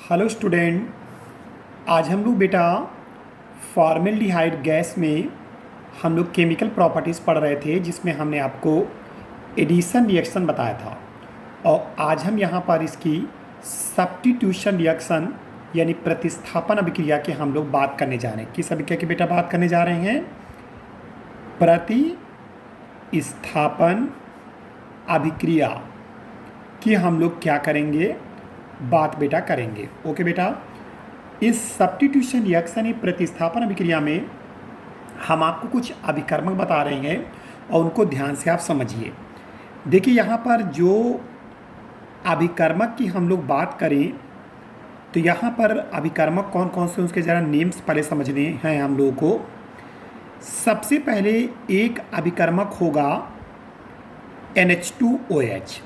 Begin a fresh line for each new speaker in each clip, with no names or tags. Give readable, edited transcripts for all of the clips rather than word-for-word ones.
Hello student. आज हम लोग बेटा फॉर्मेल्डिहाइड गैस में हम लोग केमिकल प्रॉपर्टीज़ पढ़ रहे थे, जिसमें हमने आपको एडिशन रिएक्शन बताया था। और आज हम यहाँ पर इसकी सब्स्टिट्यूशन रिएक्शन यानी प्रतिस्थापन अभिक्रिया की हम लोग बात करने जा रहे हैं। किस अभिक्रिया की बेटा बात करने जा रहे हैं? प्रतिस्थापन अभिक्रिया की हम लोग क्या करेंगे, बात बेटा करेंगे। ओके बेटा, इस सब्स्टिट्यूशन रिएक्शन या प्रतिस्थापन अभिक्रिया में हम आपको कुछ अभिकर्मक बता रहे हैं और उनको ध्यान से आप समझिए। देखिए यहाँ पर जो अभिकर्मक की हम लोग बात करें तो यहाँ पर अभिकर्मक कौन कौन से, उसके ज़रा नेम्स पहले समझने हैं हम लोगों को। सबसे पहले एक अभिकर्मक होगा NH2OH।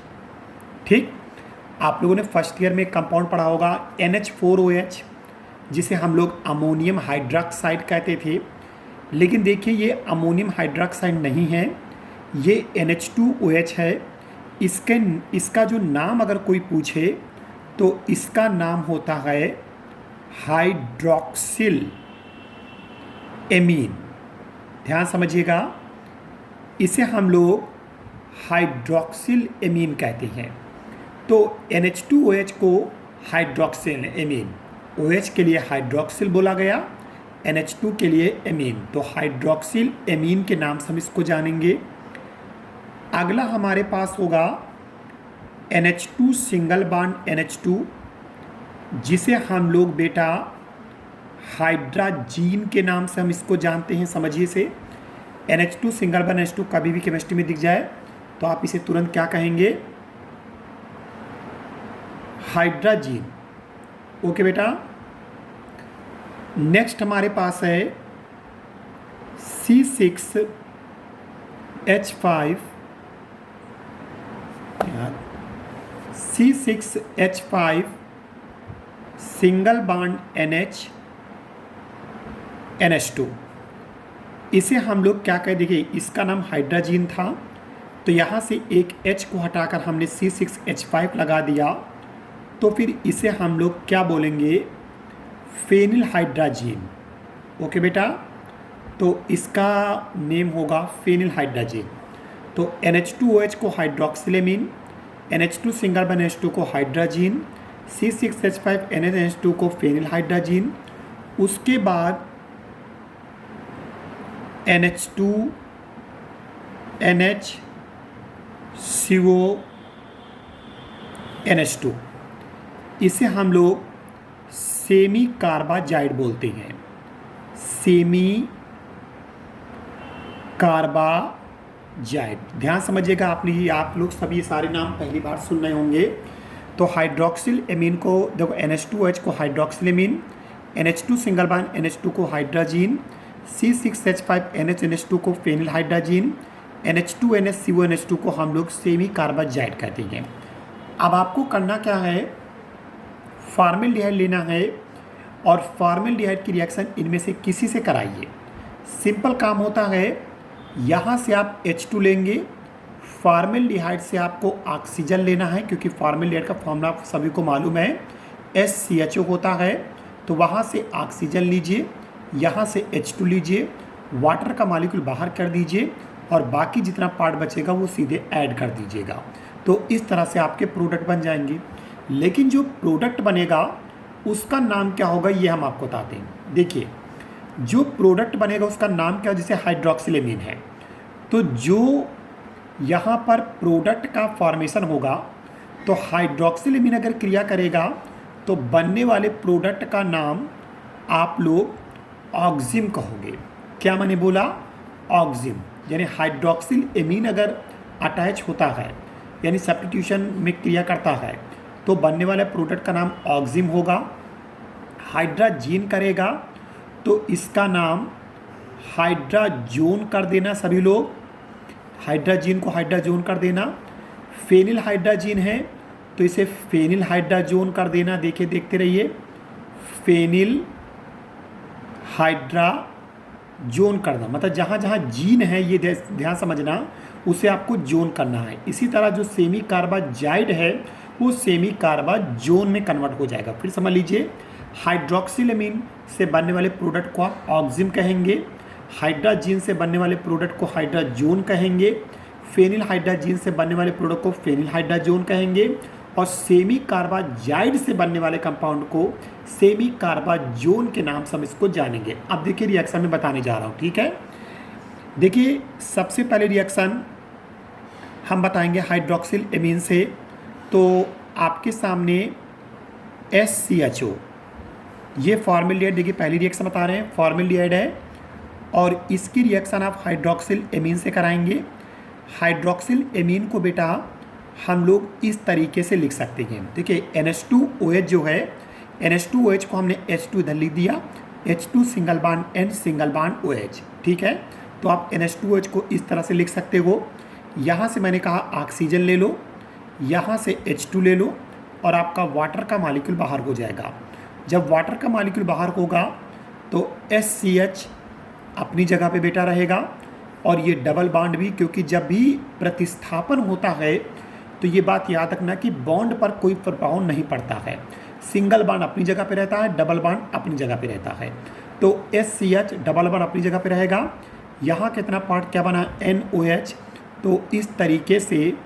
ठीक, आप लोगों ने फर्स्ट ईयर में कंपाउंड पढ़ा होगा NH4OH, जिसे हम लोग अमोनियम हाइड्रॉक्साइड कहते थे। लेकिन देखिए ये अमोनियम हाइड्रॉक्साइड नहीं है, ये NH2OH है। इसका जो नाम अगर कोई पूछे तो इसका नाम होता है हाइड्रॉक्सिल एमीन। ध्यान समझिएगा, इसे हम लोग हाइड्रॉक्सिल एमीन कहते हैं। तो NH2OH को हाइड्रॉक्सिल एमीन, OH के लिए हाइड्रॉक्सिल बोला गया, NH2 के लिए एमीन, तो हाइड्रॉक्सिल एमीन के नाम से हम इसको जानेंगे। अगला हमारे पास होगा NH2 सिंगल बॉन्ड NH2, जिसे हम लोग बेटा हाइड्राजीन के नाम से हम इसको जानते हैं। समझिए से NH2 सिंगल बॉन्ड NH2 कभी भी केमिस्ट्री में दिख जाए तो आप इसे तुरंत क्या कहेंगे? हाइड्राजीन। ओके बेटा, नेक्स्ट हमारे पास है C6H5 सिंगल बॉन्ड NH2। इसे हम लोग क्या कह, देखिए इसका नाम हाइड्राजीन था तो यहाँ से एक H को हटाकर हमने C6H5 लगा दिया, तो फिर इसे हम लोग क्या बोलेंगे? Phenyl hydrazine. ओके बेटा, तो इसका नेम होगा फेनिल हाइड्राजीन। तो NH2OH को हाइड्रॉक्सिलेमीन, NH2 सिंगल बॉन्ड NH2 को हाइड्राजीन, C6H5 NH2 को फेनिल हाइड्राजीन। उसके बाद NH2 NHCO NH2, इसे हम लोग सेमी कार्बाजाइड बोलते हैं। सेमी कार्बाजाइड, ध्यान समझिएगा। आप लोग सभी सारे नाम पहली बार सुन रहे होंगे। तो हाइड्रॉक्सिल एमीन को देखो, NH2OH को hydroxyl amine, NH2 single bond NH2 को हाइड्राजीन, C6H5 NH2 को phenyl hydrazine, NH2 NHCO NH2 को हम लोग सेमी कार्बाजाइड कहते हैं। अब आपको करना क्या है? फॉर्मेल्डिहाइड लेना है और फॉर्मेल्डिहाइड की रिएक्शन इनमें से किसी से कराइए। सिंपल काम होता है, यहाँ से आप H2 लेंगे, फॉर्मेल्डिहाइड से आपको ऑक्सीजन लेना है, क्योंकि फॉर्मेल्डिहाइड का फॉर्मूला सभी को मालूम है, SCHO होता है। तो वहाँ से ऑक्सीजन लीजिए, यहाँ से H2 लीजिए, वाटर का मॉलिक्यूल बाहर कर दीजिए और बाकी जितना पार्ट बचेगा वो सीधे ऐड कर दीजिएगा। तो इस तरह से आपके प्रोडक्ट बन जाएंगे। लेकिन जो प्रोडक्ट बनेगा उसका नाम क्या होगा, ये हम आपको बताते हैं। देखिए जो प्रोडक्ट बनेगा उसका नाम क्या, जैसे हाइड्रॉक्सिलेमीन है, तो जो यहाँ पर प्रोडक्ट का फॉर्मेशन होगा तो हाइड्रॉक्सिलेमीन अगर क्रिया करेगा तो बनने वाले प्रोडक्ट का नाम आप लोग ऑक्जिम कहोगे। क्या मैंने बोला? ऑक्जिम। यानी हाइड्रॉक्सिल एमीन अगर अटैच होता है यानी सब्स्टिट्यूशन में क्रिया करता है तो बनने वाले प्रोडक्ट का नाम ऑक्जिम होगा। हाइड्राजीन करेगा तो इसका नाम हाइड्राजोन कर देना। सभी लोग हाइड्राजीन को हाइड्राजोन कर देना। फेनिल हाइड्राजीन है तो इसे फेनिल हाइड्राजोन कर देना। देखिए देखते रहिए, फेनिल हाइड्राजोन करना, मतलब जहाँ जहाँ जीन है ये ध्यान समझना, उसे आपको जोन करना है। इसी तरह जो सेमी कार्बाजाइड है वो सेमी कार्बाजोन में कन्वर्ट हो जाएगा। फिर समझ लीजिए, हाइड्रोक्सिलेमीन से बनने वाले प्रोडक्ट को आप ऑक्सिम कहेंगे, हाइड्राजीन से बनने वाले प्रोडक्ट को हाइड्राजोन कहेंगे, फेनिल हाइड्राजीन से बनने वाले प्रोडक्ट को फेनिल हाइड्राजोन कहेंगे, और सेमी कार्बाजाइड से बनने वाले कंपाउंड को सेमी कार्बाजोन के नाम से हम इसको जानेंगे। अब देखिए रिएक्शन में बताने जा रहा हूँ, ठीक है। देखिए सबसे पहले रिएक्शन हम बताएंगे हाइड्रोक्सिल एमीन से। तो आपके सामने SCHO, ये फॉर्मेल्डिहाइड, देखिए पहली रिएक्शन बता रहे हैं, फॉर्मेल्डिहाइड है, और इसकी रिएक्शन आप हाइड्रोक्सिल एमीन से कराएंगे। हाइड्रोक्सिल एमीन को बेटा हम लोग इस तरीके से लिख सकते हैं। देखिए NH2OH जो है, NH2OH को हमने H2 इधर लिख दिया, H2 single bond N single bond OH, ठीक है। तो आप NH2OH को इस तरह से लिख सकते हो। यहाँ से मैंने कहा ऑक्सीजन ले लो, यहाँ से H2 ले लो, और आपका वाटर का मॉलिक्यूल बाहर हो जाएगा। जब वाटर का मॉलिक्यूल बाहर होगा तो SCH अपनी जगह पे बेटा रहेगा, और ये डबल बॉन्ड भी, क्योंकि जब भी प्रतिस्थापन होता है तो ये बात याद रखना कि बॉन्ड पर कोई प्रभाव नहीं पड़ता है। सिंगल बॉन्ड अपनी जगह पे रहता है, डबल बॉन्ड अपनी जगह पे रहता है। तो SCH डबल बॉन्ड अपनी जगह पे रहेगा। यहाँ कितना पार्ट क्या बना, NOH। तो इस तरीके से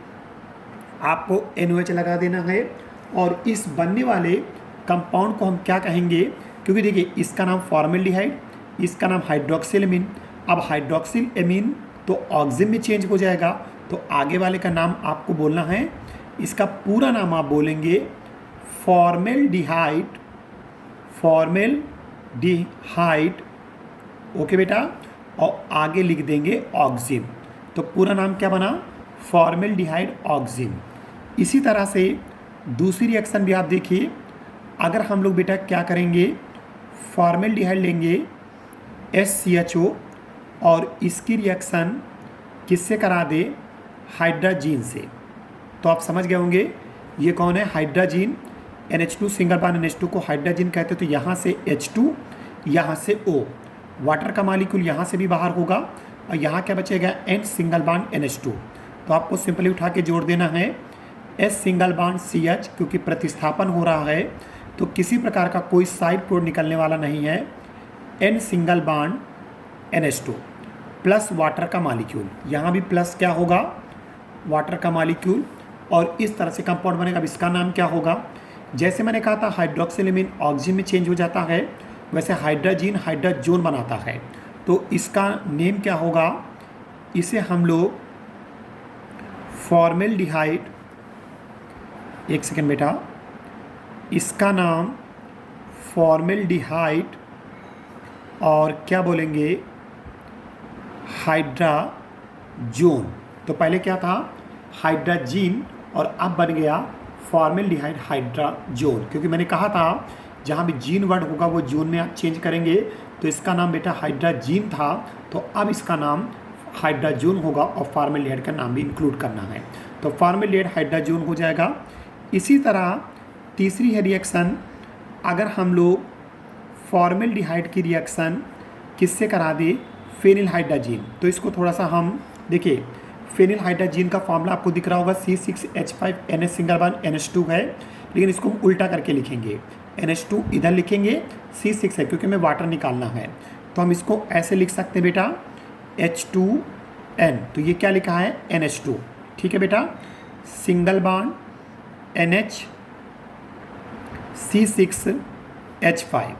आपको NOH लगा देना है, और इस बनने वाले कंपाउंड को हम क्या कहेंगे, क्योंकि देखिए इसका नाम फॉर्मेल्डिहाइड, इसका नाम हाइड्रोक्सिल एमीन। अब हाइड्रोक्सिल एमीन तो ऑक्सिम में चेंज हो जाएगा, तो आगे वाले का नाम आपको बोलना है, इसका पूरा नाम आप बोलेंगे फॉर्मेल्डिहाइड, फॉर्मेल्डिहाइड, ओके बेटा, और आगे लिख देंगे ऑक्सिम। तो पूरा नाम क्या बना, फॉर्मेल्डिहाइड ऑक्सिम। इसी तरह से दूसरी रिएक्शन भी आप देखिए, अगर हम लोग बेटा क्या करेंगे, फॉर्मेल्डिहाइड लेंगे SCHO, और इसकी रिएक्शन किससे करा दे, हाइड्राजीन से। तो आप समझ गए होंगे ये कौन है, hydrazine. NH2 single bond NH2 को हाइड्राजीन कहते हैं। तो यहाँ से H2, यहाँ से O, वाटर का मॉलिक्यूल यहाँ से भी बाहर होगा, और यहाँ क्या बचेगा, N सिंगल बॉन्ड NH2। तो आपको सिंपली उठा के जोड़ देना है S सिंगल बॉन्ड CH, क्योंकि प्रतिस्थापन हो रहा है तो किसी प्रकार का कोई साइड प्रोडक्ट निकलने वाला नहीं है। N single bond NH2 plus water का मॉलिक्यूल, यहाँ भी प्लस क्या होगा, वाटर का मॉलिक्यूल, और इस तरह से कंपाउंड बनेगा। अब इसका नाम क्या होगा, जैसे मैंने कहा था हाइड्रोक्सिल एमीन ऑक्सिम में चेंज हो जाता है, वैसे हाइड्राजीन हाइड्राजोन बनाता है। तो इसका नेम क्या होगा, इसे हम लोग फॉर्मेल्डिहाइड, एक सेकेंड बेटा, इसका नाम फॉर्मेल्डिहाइड और क्या बोलेंगे, हाइड्राजोन। तो पहले क्या था, हाइड्राजीन, और अब बन गया फॉर्मेल्डिहाइड हाइड्राजोन, क्योंकि मैंने कहा था जहाँ भी जीन वर्ड होगा वो जोन में आप चेंज करेंगे। तो इसका नाम बेटा हाइड्राजीन था, तो अब इसका नाम हाइड्राजोन होगा, और फॉर्मेल्डिहाइड का नाम भी इंक्लूड करना है। तो फॉर्मेल्डिहाइड हाइड्राजोन हो जाएगा। इसी तरह तीसरी है रिएक्शन, अगर हम लोग फॉर्मेल्डिहाइड की रिएक्शन किससे करा दे, फेनिल हाइड्राजीन। तो इसको थोड़ा सा हम देखिए, फेनिल हाइड्राजीन का फॉर्मूला आपको दिख रहा होगा, C6H5NH सिंगल बॉन्ड NH2 है, लेकिन इसको हम उल्टा करके लिखेंगे। NH2 इधर लिखेंगे, C6 है क्योंकि हमें वाटर निकालना है, तो हम इसको ऐसे लिख सकते हैं बेटा H2N। तो ये क्या लिखा है, NH2, ठीक है बेटा, सिंगल बॉन्ड NH C6H5।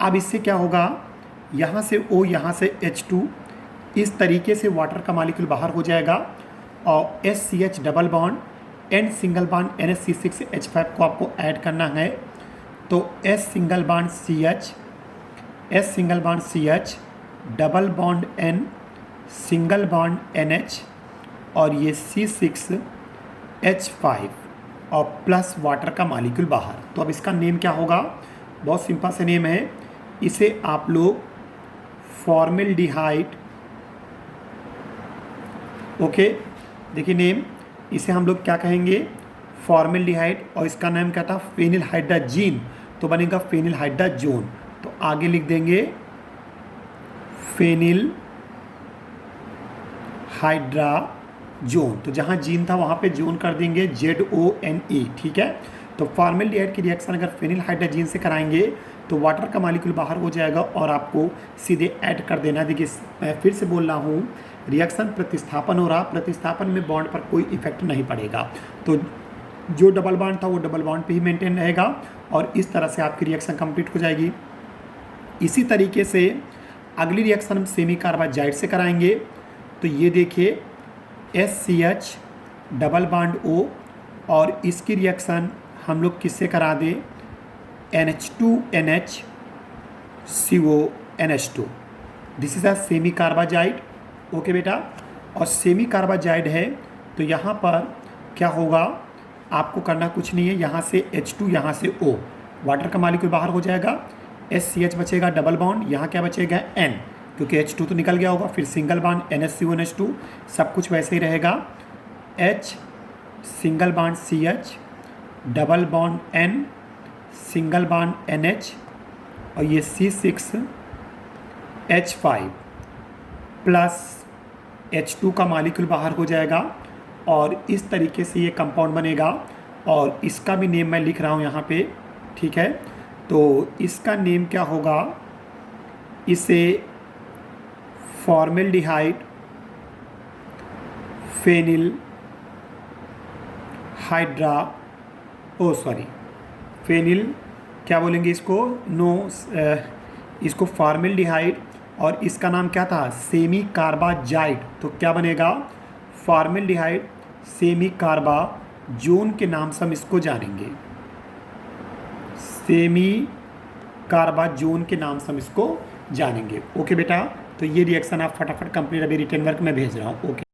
अब इससे क्या होगा, यहाँ से O, यहाँ से H2, इस तरीके से वाटर का मॉलिक्यूल बाहर हो जाएगा, और SCH double bond N single bond NH C6H5 को आपको ऐड करना है। तो S single bond CH double bond N single bond NH, और ये C6H5 और प्लस वाटर का मॉलिक्यूल बाहर। तो अब इसका नेम क्या होगा, बहुत सिंपल से नेम है, इसे आप लोग फॉर्मेल्डिहाइड, ओके, देखिए नेम, इसे हम लोग क्या कहेंगे, फॉर्मेल्डिहाइड, और इसका नाम क्या था, फेनिल हाइड्राजीन, तो बनेगा फेनिल हाइड्राजोन। तो आगे लिख देंगे फेनिल हाइड्राजोन, जोन, तो जहाँ जीन था वहाँ पे जोन कर देंगे ZONE, ठीक है। तो फॉर्मेल्डिहाइड की रिएक्शन अगर फेनिल हाइड्रोजीन से कराएंगे तो वाटर का मॉलिक्यूल बाहर हो जाएगा और आपको सीधे ऐड कर देना। देखिए मैं फिर से बोल रहा हूँ, रिएक्शन प्रतिस्थापन हो रहा, प्रतिस्थापन में बॉन्ड पर कोई इफेक्ट नहीं पड़ेगा, तो जो डबल बॉन्ड था वो डबल बॉन्ड पे ही मेंटेन रहेगा और इस तरह से आपकी रिएक्शन कंप्लीट हो जाएगी। इसी तरीके से अगली रिएक्शन हम सेमी कार्बाजाइड से कराएंगे। तो ये देखिए SCH डबल बॉन्ड O, और इसकी रिएक्शन हम लोग किससे करा दें, NH2NH CONH2। This is a semi carbazide, okay बेटा। और सेमी कार्बाजाइड है तो यहाँ पर क्या होगा, आपको करना कुछ नहीं है, यहाँ से H2 यहाँ से O, वाटर का मॉलिक्यूल बाहर हो जाएगा, SCH बचेगा डबल बॉन्ड, यहाँ क्या बचेगा N, क्योंकि H2 तो निकल गया होगा, फिर सिंगल बॉन्ड NH2 सब कुछ वैसे ही रहेगा, H single bond CH double bond N single bond NH और ये C6H5 प्लस H2 का मॉलिक्यूल बाहर हो जाएगा और इस तरीके से ये कंपाउंड बनेगा। और इसका भी नेम मैं लिख रहा हूँ यहाँ पे, ठीक है। तो इसका नेम क्या होगा, इसे फॉर्मेल्डिहाइड फेनिल फेनिल क्या बोलेंगे इसको, इसको फॉर्मेल्डिहाइड, और इसका नाम क्या था, सेमी कार्बाजाइड। तो क्या बनेगा, फॉर्मेल्डिहाइड सेमी कार्बाजोन के नाम से हम इसको जानेंगे, सेमी कार्बाजोन के नाम से हम इसको जानेंगे, ओके बेटा। तो ये रिएक्शन आप फटाफट कंप्लीट, अभी रिटर्न वर्क में भेज रहा हूँ, ओके।